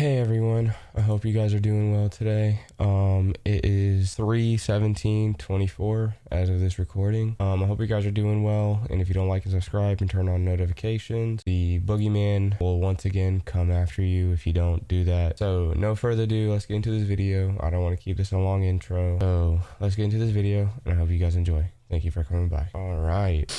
Hey everyone, I hope you guys are doing well today. It is 3/17/24 as of this recording. I hope you guys are doing well, and if you don't like and subscribe and turn on notifications, the boogeyman will once again come after you if you don't do that. So no further ado, let's get into this video. I don't want to keep this a long intro, so let's get into this video, and I hope you guys enjoy. Thank you for coming by. All right.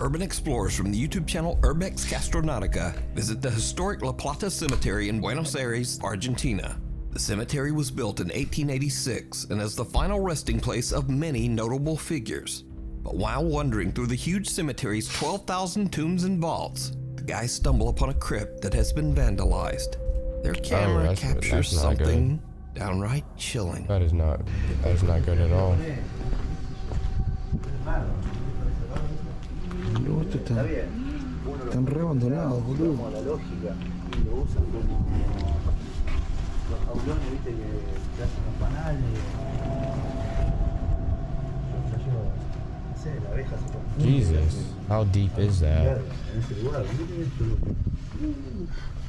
Urban explorers from the YouTube channel Urbex Castronautica visit the historic La Plata Cemetery in Buenos Aires, Argentina. The cemetery was built in 1886 and is the final resting place of many notable figures. But while wandering through the huge cemetery's 12,000 tombs and vaults, the guys stumble upon a crypt that has been vandalized. Their camera captures something downright chilling. That is not good at all. No, esto están re abandonados, boludo. Como la lógica, y lo usan como los jaulones, viste, que hacen los panales. No sé, la abeja se confunde. Jesus, how deep is that? En ese lugar, mira esto.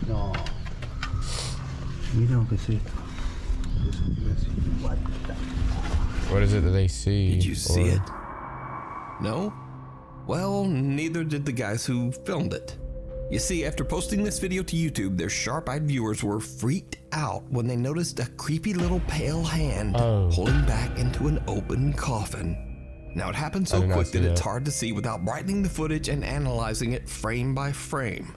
No. Mira lo que es esto. What is it that they see? Did you see it? No? Well, neither did the guys who filmed it. You see, after posting this video to YouTube, their sharp-eyed viewers were freaked out when they noticed a creepy little pale hand holding back into an open coffin. Now, it happened so quick that it's hard to see without brightening the footage and analyzing it frame by frame.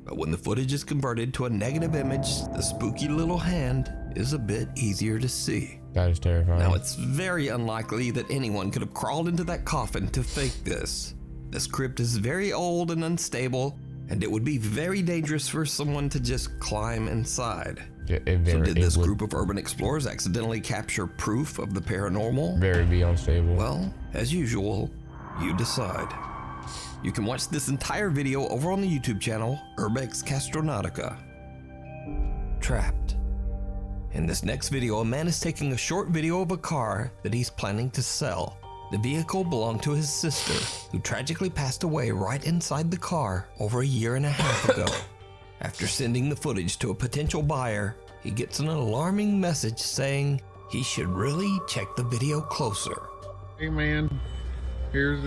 But when the footage is converted to a negative image, the spooky little hand is a bit easier to see. That is terrifying. Now, it's very unlikely that anyone could have crawled into that coffin to fake this. This crypt is very old and unstable, and it would be very dangerous for someone to just climb inside. So did this group of urban explorers accidentally capture proof of the paranormal? Very unstable. Well, as usual, you decide. You can watch this entire video over on the YouTube channel, Urbex Castronautica. Trapped. In this next video, a man is taking a short video of a car that he's planning to sell. The vehicle belonged to his sister, who tragically passed away right inside the car over a year and a half ago. After sending the footage to a potential buyer, he gets an alarming message saying he should really check the video closer. Hey man, here's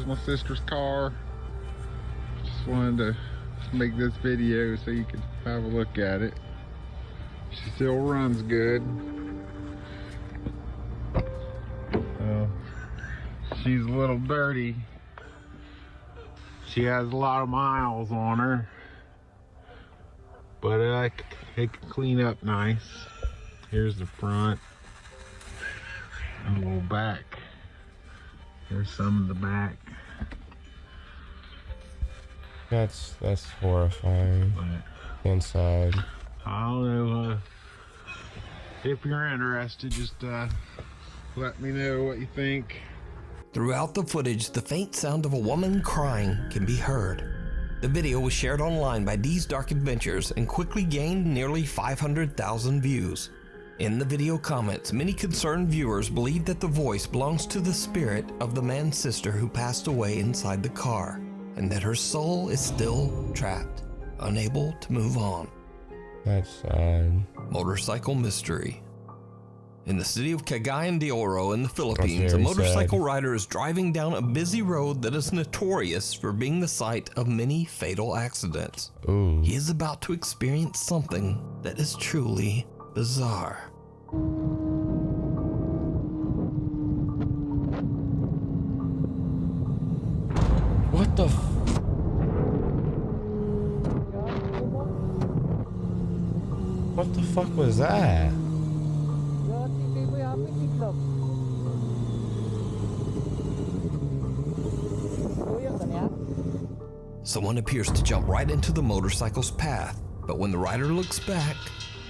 my sister's car. Just wanted to make this video so you can have a look at it. She still runs good. She's a little dirty. She has a lot of miles on her, but it can clean up nice. Here's the front and a little back. Here's some of the back. That's horrifying. But inside, I don't know. If you're interested, just let me know what you think. Throughout the footage, the faint sound of a woman crying can be heard. The video was shared online by D's Dark Adventures and quickly gained nearly 500,000 views. In the video comments, many concerned viewers believe that the voice belongs to the spirit of the man's sister who passed away inside the car, and that her soul is still trapped, unable to move on. That's sad. Motorcycle mystery. In the city of Cagayan de Oro in the Philippines, a motorcycle rider is driving down a busy road that is notorious for being the site of many fatal accidents. Ooh. He is about to experience something that is truly bizarre. What the What the fuck was that? Someone appears to jump right into the motorcycle's path, but when the rider looks back,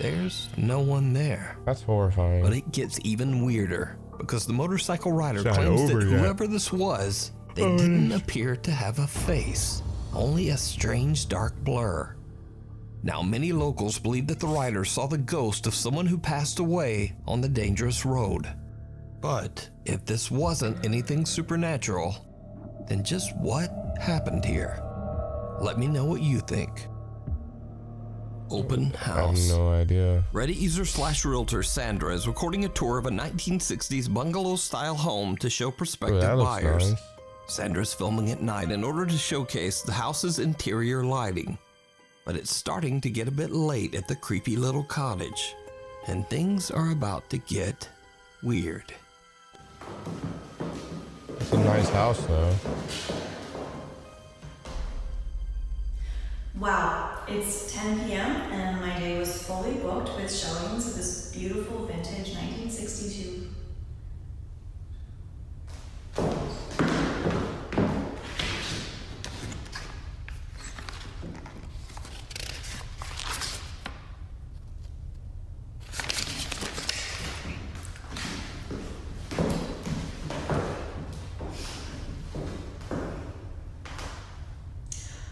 there's no one there. That's horrifying. But it gets even weirder, because the motorcycle rider claims that whoever this was, they didn't appear to have a face, only a strange dark blur. Now, many locals believe that the rider saw the ghost of someone who passed away on the dangerous road. But if this wasn't anything supernatural, then just what happened here? Let me know what you think. open I have house. no idea. Reddit user / realtor Sandra is recording a tour of a 1960s bungalow-style home to show Oh, prospective that looks buyers. nice. Sandra's filming at night in order to showcase the house's interior lighting. But it's starting to get a bit late at the creepy little cottage, and things are about to get weird. It's a nice house, though. Wow, it's 10 p.m. and my day was fully booked with showings of this beautiful vintage 1962.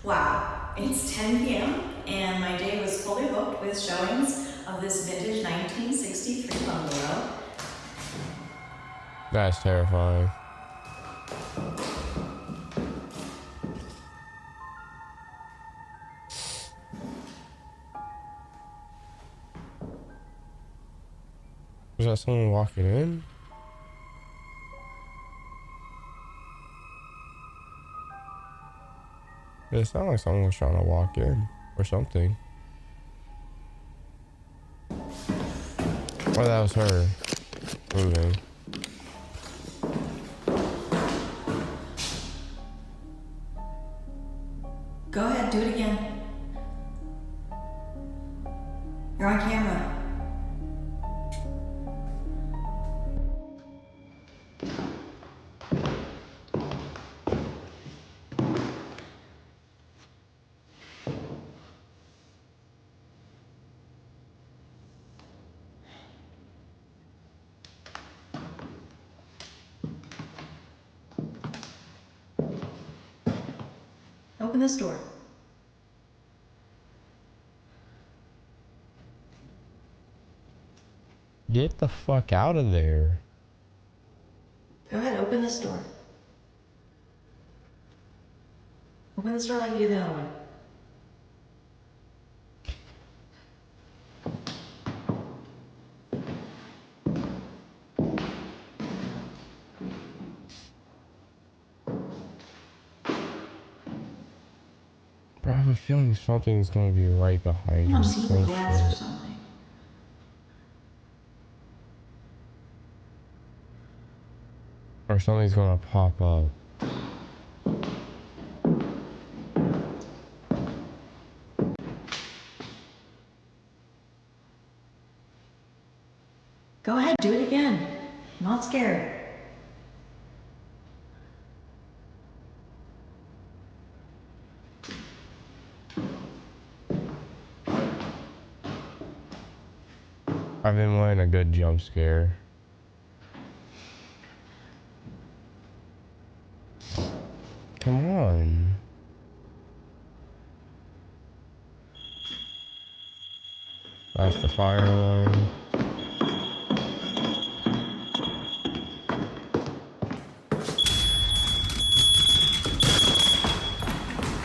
Wow, it's 10 p.m. and my day was fully booked with showings of this vintage 1963 bungalow. That's terrifying. Was that someone walking in? It sounded like someone was trying to walk in or something. Oh, that was her moving. Go ahead, do it again. You're on camera. Open this door. Get the fuck out of there. Go ahead, open this door. Open this door like you do the other one. Bro, I have a feeling something's gonna be right behind you. See the Some glass or shit. something. Or something's gonna pop up. Go ahead, do it again. I'm not scared. I've been wanting a good jump scare. Come on. That's the fire alarm.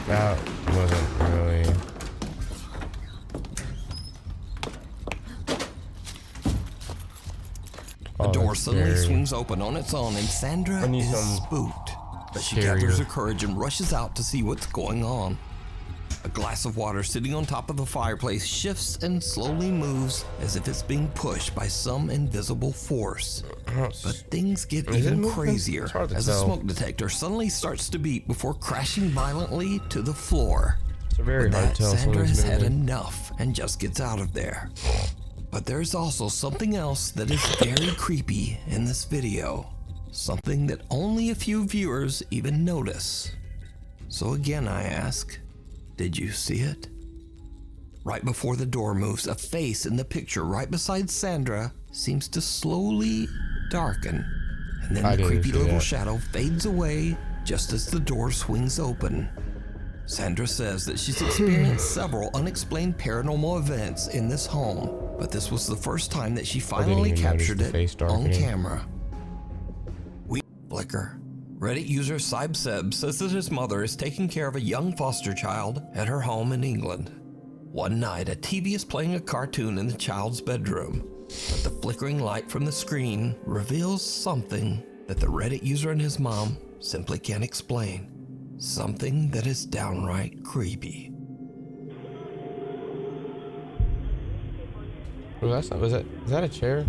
That wasn't really. The door that's suddenly scary. swings open on its own and Sandra I need is some spooked. But she scarier. gathers her courage and rushes out to see what's going on. A glass of water sitting on top of the fireplace shifts and slowly moves as if it's being pushed by some invisible force. But things get Is it even moving? crazier It's hard to as the tell. smoke detector suddenly starts to beep before crashing violently to the floor. It's very With hard that, to tell if Sandra has something's had moving. enough and just gets out of there. But there's also something else that is very creepy in this video. Something that only a few viewers even notice. So again I ask, did you see it? Right before the door moves, a face in the picture right beside Sandra seems to slowly darken. And then I the didn't creepy see little that. shadow fades away just as the door swings open. Sandra says that she's experienced several unexplained paranormal events in this home, but this was the first time that she finally even notice captured the it face on darkening. camera. We flicker. Reddit user Sib says that his mother is taking care of a young foster child at her home in England. One night, a TV is playing a cartoon in the child's bedroom, but the flickering light from the screen reveals something that the Reddit user and his mom simply can't explain. Something that is downright creepy. Well, is that a chair?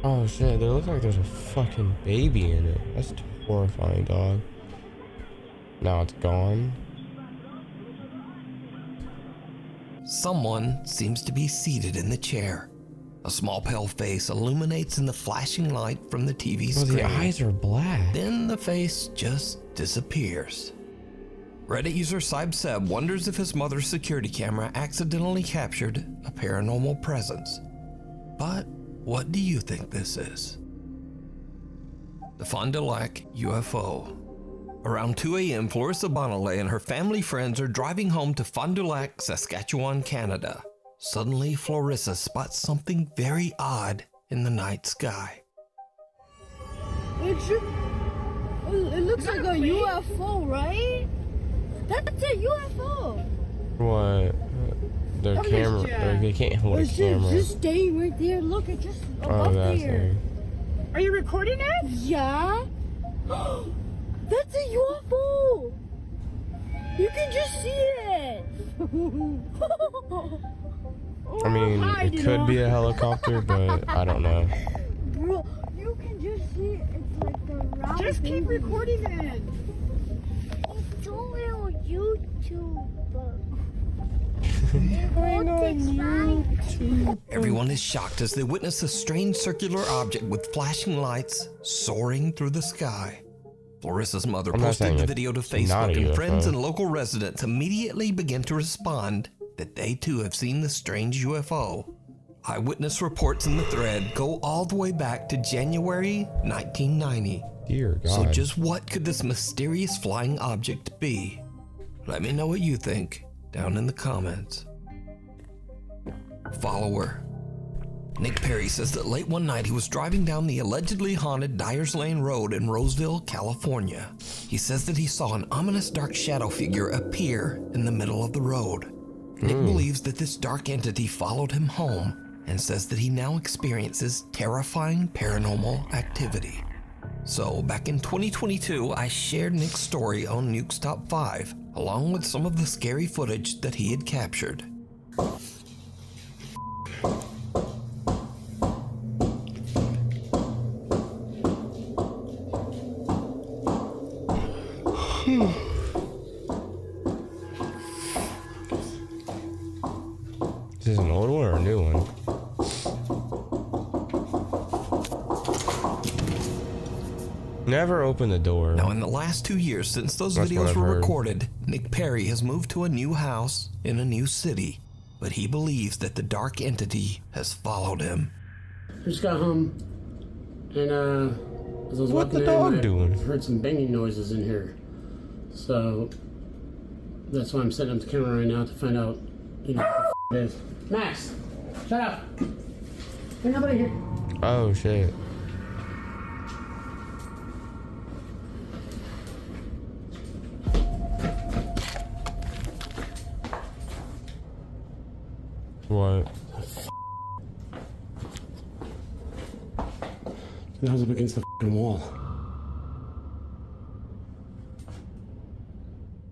Oh shit, there looks like there's a fucking baby in it. That's horrifying, dog. Now it's gone. Someone seems to be seated in the chair. A small pale face illuminates in the flashing light from the TV Well, screen. the eyes are black. Then the face just disappears. Reddit user Seb wonders if his mother's security camera accidentally captured a paranormal presence. But what do you think this is? The Fond du Lac UFO. Around 2 a.m., Clarissa Bonnelet and her family friends are driving home to Fond du Lac, Saskatchewan, Canada. Suddenly, Clarissa spots something very odd in the night sky. It looks like a UFO, right? That's a UFO. What? Their camera. They can't hold a camera. Just staying right there. Look, it's just above Oh, that's there. it. Are you recording it? Yeah. That's a UFO. You can just see it. I mean, it could be a helicopter, but I don't know. Bro, you can just see it. It's like the round. Just keep baby. recording it. It's only on YouTube. Everyone is shocked as they witness a strange circular object with flashing lights soaring through the sky. Clarissa's mother I'm not posted saying the it's video to not Facebook, a and UFO. friends and local residents immediately began to respond that they too have seen the strange UFO. Eyewitness reports in the thread go all the way back to January 1990. Dear God. So just what could this mysterious flying object be? Let me know what you think down in the comments. Follower Nick Perry says that late one night he was driving down the allegedly haunted Dyers Lane Road in Roseville, California. He says that he saw an ominous dark shadow figure appear in the middle of the road. Nick believes that this dark entity followed him home and says that he now experiences terrifying paranormal activity. So back in 2022, I shared Nick's story on Nuke's Top 5, along with some of the scary footage that he had captured. Is this an old one or a new one? Never open the door. Now, in the last 2 years since those That's what videos I've were heard. recorded, Nick Perry has moved to a new house in a new city, but he believes that the dark entity has followed him. Just got home, and as I was What walking the dog in, I doing? heard some banging noises in here. So that's why I'm setting up the camera right now to find out, what the it is. Max, shut up! There's nobody here. Oh shit. What? I was up against the wall.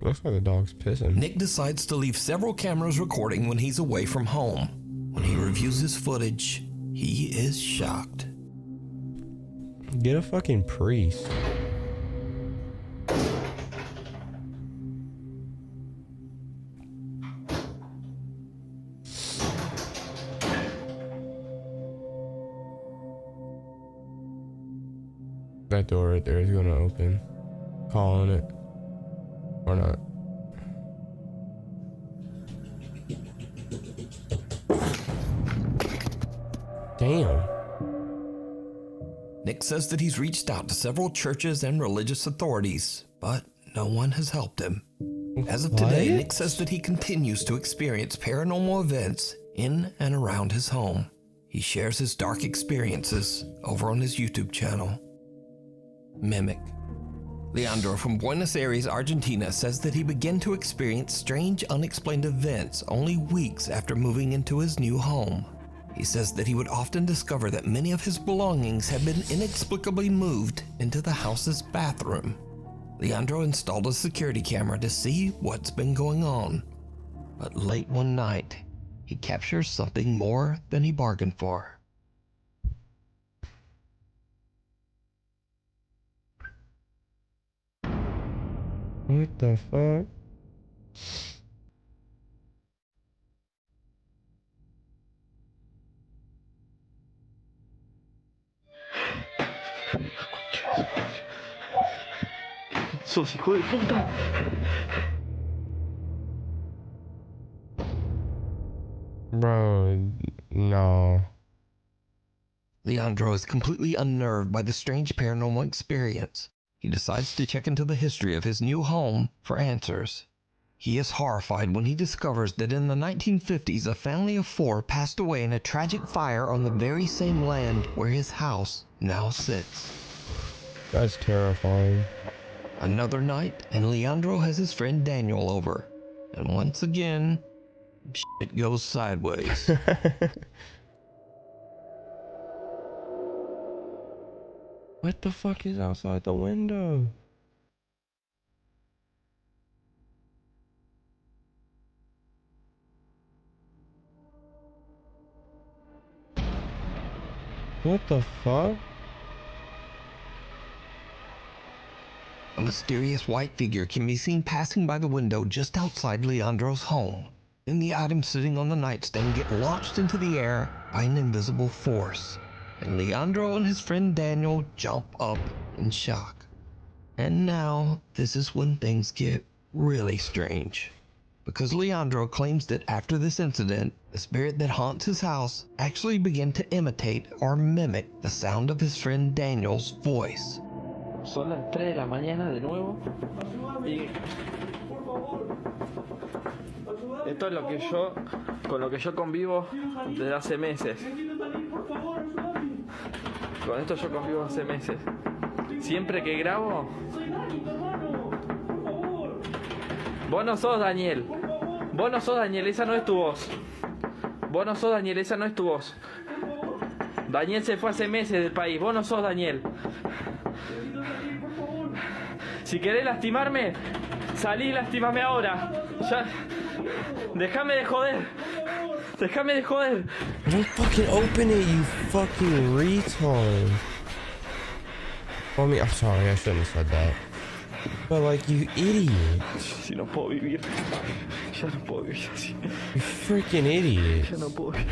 Looks like the dog's pissing. Nick decides to leave several cameras recording when he's away from home. When he reviews his footage, he is shocked. Get a fucking priest. That door right there is gonna open. Calling it. Or not. Damn. Nick says that he's reached out to several churches and religious authorities, but no one has helped him. As of today, What? Nick says that he continues to experience paranormal events in and around his home. He shares his dark experiences over on his YouTube channel, Mimic. Leandro from Buenos Aires, Argentina says that he began to experience strange, unexplained events only weeks after moving into his new home. He says that he would often discover that many of his belongings had been inexplicably moved into the house's bathroom. Leandro installed a security camera to see what's been going on. But late one night, he captures something more than he bargained for. What the fuck? ¡Sos hijo de puta! Bro, no. Leandro is completely unnerved by the strange paranormal experience. He decides to check into the history of his new home for answers. He is horrified when he discovers that in the 1950s, a family of 4 passed away in a tragic fire on the very same land where his house now sits. That's terrifying. Another night, and Leandro has his friend Daniel over. And once again, shit goes sideways. What the fuck is outside the window? What the fuck? A mysterious white figure can be seen passing by the window just outside Leandro's home. Then the items sitting on the nightstand get launched into the air by an invisible force. And Leandro and his friend Daniel jump up in shock. And now, this is when things get really strange. Because Leandro claims that after this incident, the spirit that haunts his house actually began to imitate or mimic the sound of his friend Daniel's voice. Son las 3 de la mañana de nuevo. Y esto es lo que yo, con lo que yo convivo desde hace meses. Con esto yo convivo hace meses. Siempre que grabo. Vos no sos Daniel. Vos no sos Daniel, esa no es tu voz. Vos no sos Daniel, esa no es tu voz. Daniel se fue hace meses del país. Vos no sos Daniel. Si querés lastimarme, salí y lastimame ahora. Ya. Déjame de joder. Déjame de joder. Don't fucking open it, you fucking retard. I mean, I'm sorry, I shouldn't have said that. But like, you idiot. Si no puedo vivir. Ya no puedo vivir así. You freaking idiot. Ya no puedo vivir.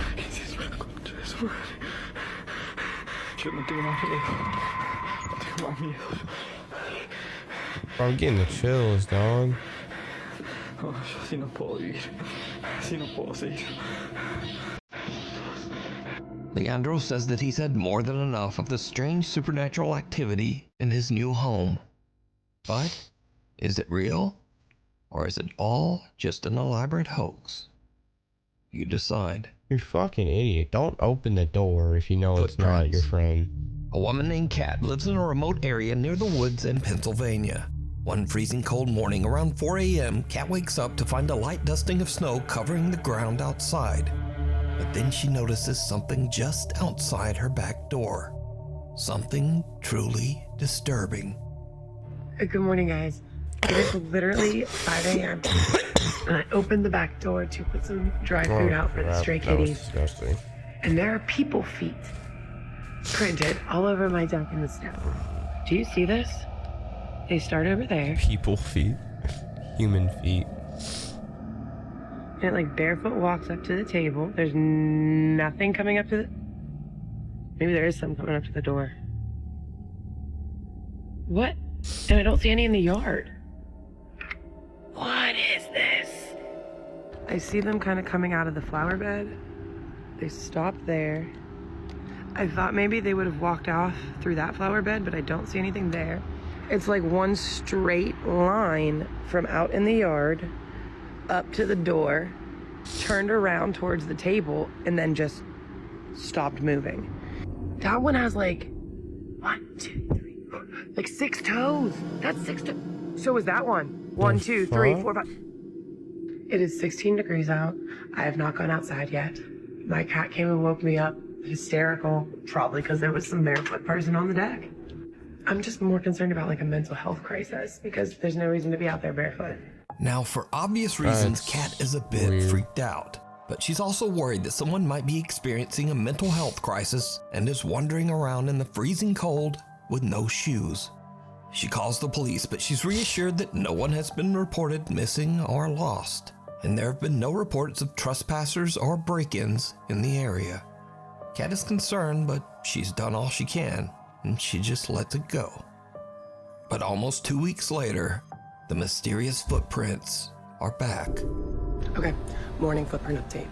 Yo no tengo más miedo. No tengo más miedo. I'm getting the chills, dog. No, yo así no puedo vivir. Así no puedo seguir. Leandro says that he's had more than enough of the strange supernatural activity in his new home. But is it real? Or is it all just an elaborate hoax? You decide. You fucking idiot. Don't open the door if you know it's not your friend. A woman named Kat lives in a remote area near the woods in Pennsylvania. One freezing cold morning around 4 a.m., Kat wakes up to find a light dusting of snow covering the ground outside. But then she notices something just outside her back door. Something truly disturbing. Good morning, guys. It is literally 5 a.m. and I opened the back door to put some dry food out for the stray kitties. That was disgusting. And there are people feet printed all over my deck in the snow. Do you see this? They start over there. People feet. Human feet. And it like barefoot walks up to the table. There's nothing coming up to the... Maybe there is some coming up to the door. What? And I don't see any in the yard. What is this? I see them kind of coming out of the flower bed. They stop there. I thought maybe they would have walked off through that flower bed, but I don't see anything there. It's like one straight line from out in the yard up to the door, turned around towards the table, and then just stopped moving. That one has like 1, 2, 3, Like 6 toes. That's 6 toes. So is that one. 1, 2, 3, 4, 5. It is 16 degrees out. I have not gone outside yet. My cat came and woke me up, hysterical, probably because there was some barefoot person on the deck. I'm just more concerned about like a mental health crisis because there's no reason to be out there barefoot. Now, for obvious reasons, Kat is a bit freaked out. But she's also worried that someone might be experiencing a mental health crisis and is wandering around in the freezing cold with no shoes. She calls the police, but she's reassured that no one has been reported missing or lost, and there have been no reports of trespassers or break-ins in the area. Kat is concerned, but she's done all she can, and she just lets it go. But almost 2 weeks later, the mysterious footprints are back. Okay, morning footprint update.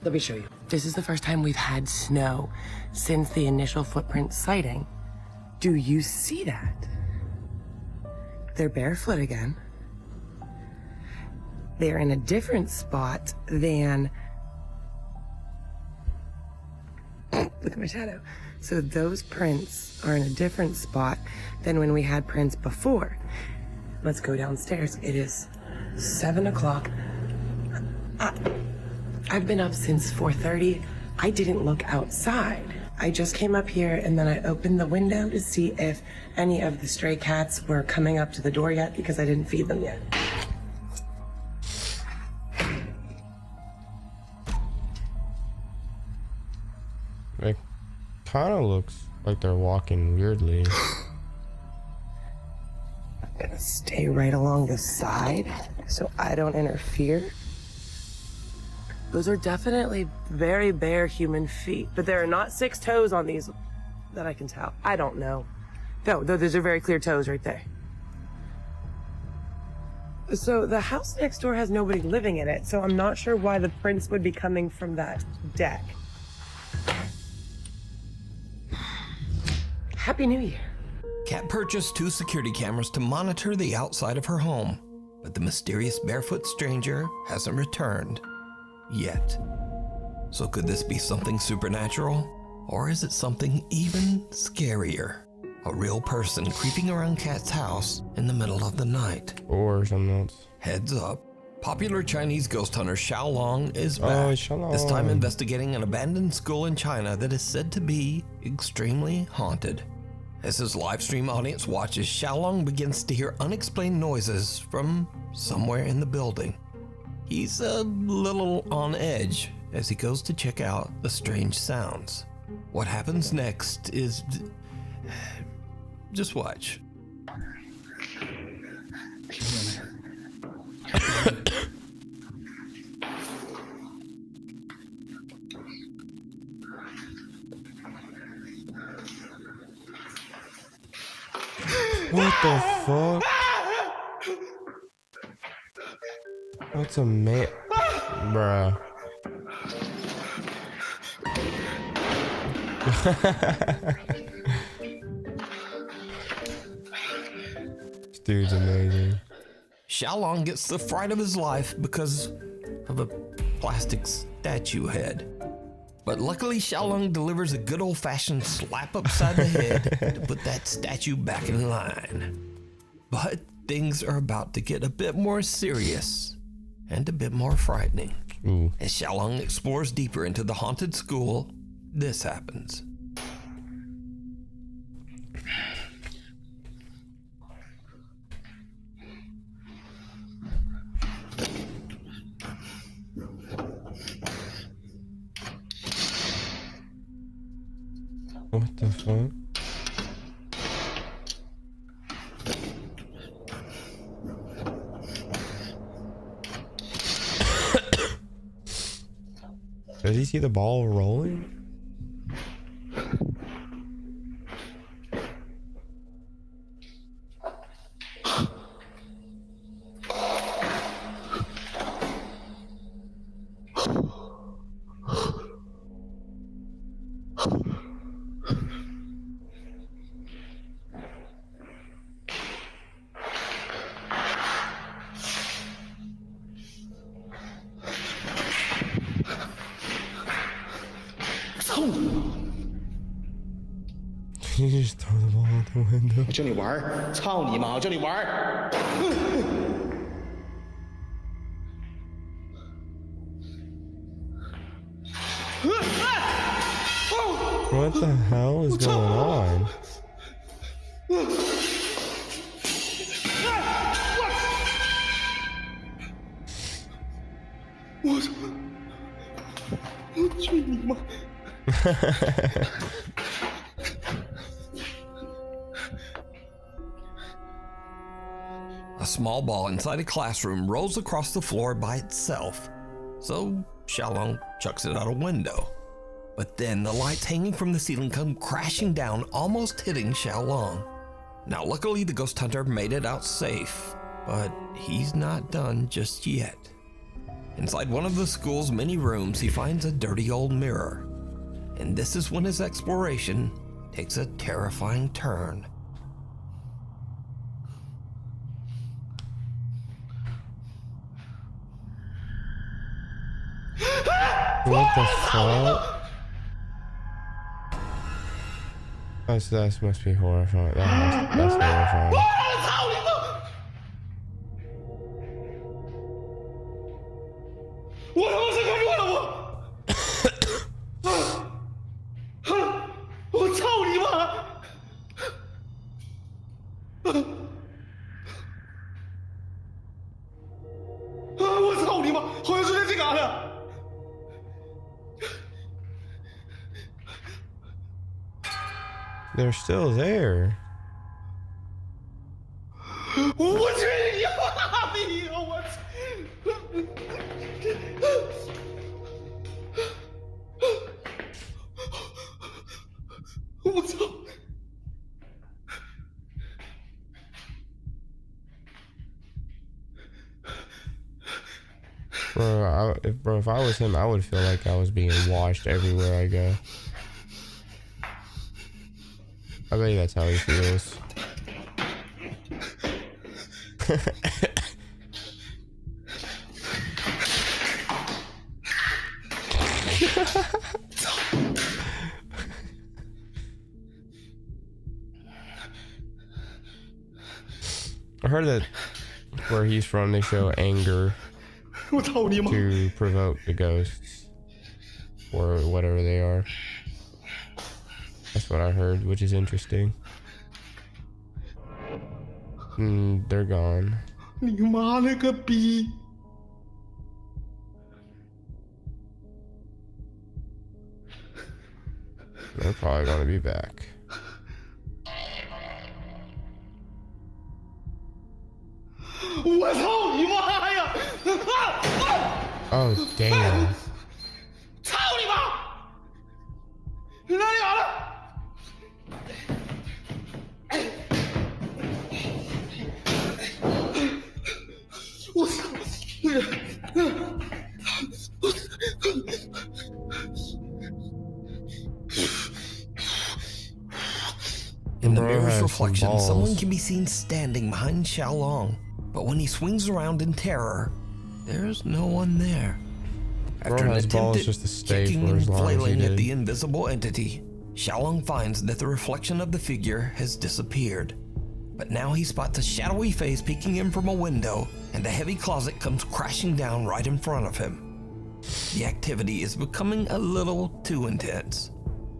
Let me show you. This is the first time we've had snow since the initial footprint sighting. Do you see that? They're barefoot again. They're in a different spot than... Look at my shadow. So those prints are in a different spot than when we had prints before. Let's go downstairs. It is 7 o'clock. I've been up since 4:30. I didn't look outside. I just came up here and then I opened the window to see if any of the stray cats were coming up to the door yet because I didn't feed them yet. It kind of looks like they're walking weirdly. I'm gonna stay right along the side so I don't interfere. Those are definitely very bare human feet, but there are not 6 toes on these that I can tell. I don't know. No, those are very clear toes right there. So the house next door has nobody living in it, so I'm not sure why the prints would be coming from that deck. Happy New Year. Kat purchased 2 security cameras to monitor the outside of her home, but the mysterious barefoot stranger hasn't returned. Yet. So could this be something supernatural? Or is it something even scarier? A real person creeping around Kat's house in the middle of the night. Or something else. Heads up. Popular Chinese ghost hunter Xiaolong is back. This time investigating an abandoned school in China that is said to be extremely haunted. As his live stream audience watches, Xiaolong begins to hear unexplained noises from somewhere in the building. He's a little on edge as he goes to check out the strange sounds. What happens next is... just watch. What the fuck? What's a man? Bruh. This dude's amazing. Xiaolong gets the fright of his life because of a plastic statue head. But luckily, Xiaolong delivers a good old-fashioned slap upside the head to put that statue back in line. But things are about to get a bit more serious and a bit more frightening. Ooh. As Xiaolong explores deeper into the haunted school, this happens. What the fuck? Does he see the ball rolling? you just throw the ball out the window? 我叫你玩儿，操你妈！我叫你玩儿。What the hell is going on? A small ball inside a classroom rolls across the floor by itself, so Xiaolong chucks it out a window. But then the lights hanging from the ceiling come crashing down, almost hitting Xiaolong. Now luckily the ghost hunter made it out safe, but he's not done just yet. Inside one of the school's many rooms, he finds a dirty old mirror. And this is when his exploration takes a terrifying turn. What the fuck? That must be horrifying. That's horrifying. They're still there. Bro, if I was him, I would feel like I was being watched everywhere I go. I bet you that's how he feels. I heard that where he's from, they show anger to provoke the ghosts or whatever they are. That's what I heard, which is interesting. They're gone. They're probably gonna be back. Oh, damn. In the mirror's reflection, someone can be seen standing behind Xiaolong, but when he swings around in terror, there's no one there. After an attempt at kicking and flailing at the invisible entity, Xiaolong finds that the reflection of the figure has disappeared. But now he spots a shadowy face peeking in from a window, and the heavy closet comes crashing down right in front of him. The activity is becoming a little too intense,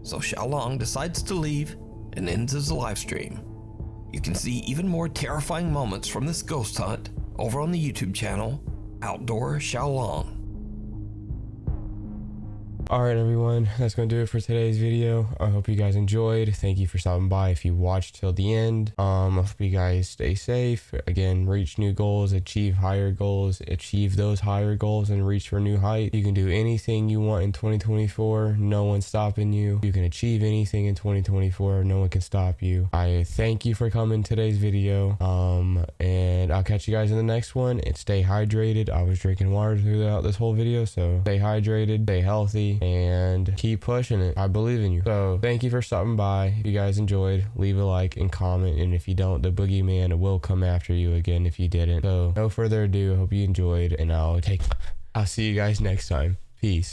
so Xiaolong decides to leave and ends his live stream. You can see even more terrifying moments from this ghost hunt over on the YouTube channel, Outdoor Xiaolong. Alright everyone, that's going to do it for today's video. I hope you guys enjoyed. Thank you for stopping by if you watched till the end. I hope you guys stay safe. Again, reach new goals, achieve higher goals, achieve those higher goals and reach for new heights. You can do anything you want in 2024. No one's stopping you. You can achieve anything in 2024. No one can stop you. I thank you for coming to today's video. And I'll catch you guys in the next one. And stay hydrated. I was drinking water throughout this whole video, so stay hydrated, stay healthy, and keep pushing it. I believe in you. So thank you for stopping by. If you guys enjoyed, leave a like and comment, and if you don't, the boogeyman will come after you again if you didn't. So no further ado, hope you enjoyed, and I'll see you guys next time. Peace.